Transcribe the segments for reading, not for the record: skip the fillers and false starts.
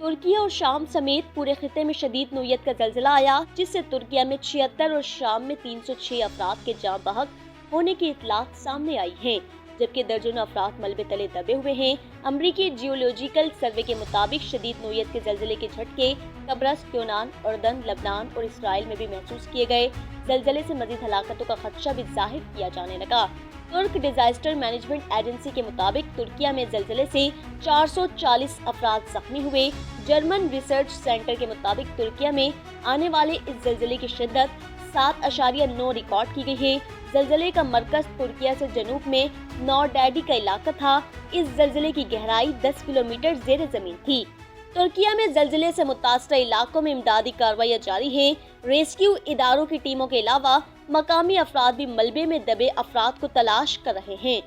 ترکی اور شام سمیت پورے خطے میں شدید نوعیت کا زلزلہ آیا، جس سے ترکیہ میں 76 اور شام میں 306 افراد کے جاں بحق ہونے کی اطلاعات سامنے آئی ہیں، جبکہ درجنوں افراد ملبے تلے دبے ہوئے ہیں۔ امریکی جیولوجیکل سروے کے مطابق شدید نوعیت کے زلزلے کے جھٹکے قبرص، یونان، اردن، لبنان اور اسرائیل میں بھی محسوس کیے گئے۔ زلزلے سے مزید ہلاکتوں کا خدشہ بھی ظاہر کیا جانے لگا۔ ترک ڈیزاسٹر مینجمنٹ ایجنسی کے مطابق ترکیہ میں زلزلے سے 440 افراد زخمی ہوئے۔ جرمن ریسرچ سینٹر کے مطابق ترکیہ میں آنے والے اس زلزلے کی شدت 7.9 ریکارڈ کی گئی ہے۔ زلزلے کا مرکز ترکیہ سے جنوب میں نورڈیڈی کا علاقہ تھا۔ اس زلزلے کی گہرائی 10 کلومیٹر زیر زمین تھی۔ ترکیہ میں زلزلے سے متاثرہ علاقوں میں امدادی کارروائیاں جاری ہیں۔ ریسکیو اداروں کی ٹیموں کے علاوہ مقامی افراد بھی ملبے میں دبے افراد کو تلاش کر رہے ہیں۔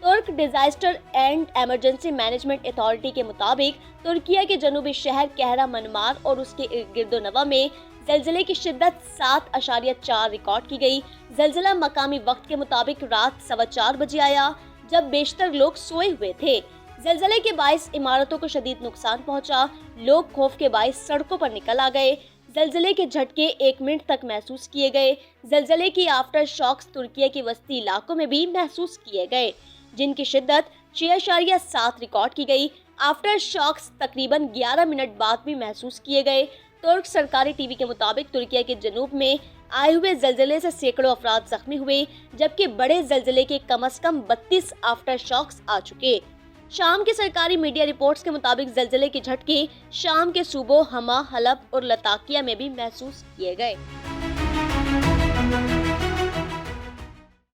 ترک disaster and emergency management authority کے مطابق ترکیہ کے جنوبی شہر کہرہ منمار اور اس کے ارد گرد و نواح میں زلزلے کی شدت 7.4 ریکارڈ کی گئی۔ زلزلہ مقامی وقت کے مطابق رات 4:15 بجے آیا، جب بیشتر لوگ سوئے ہوئے تھے۔ زلزلے کے باعث عمارتوں کو شدید نقصان پہنچا، لوگ خوف کے باعث سڑکوں پر نکل آ گئے۔ زلزلے کے جھٹکے 1 منٹ تک محسوس کیے گئے۔ زلزلے کی آفٹر شاکس ترکیہ کے وسطی علاقوں میں بھی محسوس کیے گئے، جن کی شدت 6.7 ریکارڈ کی گئی۔ آفٹر شاکس تقریباً 11 منٹ بعد بھی محسوس کیے گئے۔ ترک سرکاری ٹی وی کے مطابق ترکیہ کے جنوب میں آئے ہوئے زلزلے سے سینکڑوں افراد زخمی ہوئے، جبکہ بڑے زلزلے کے کم از کم 32 آفٹر شاکس آ چکے۔ شام کے سرکاری میڈیا رپورٹس کے مطابق زلزلے کے جھٹکے شام کے صوبوں حما، حلب اور لتاکیہ میں بھی محسوس کیے گئے۔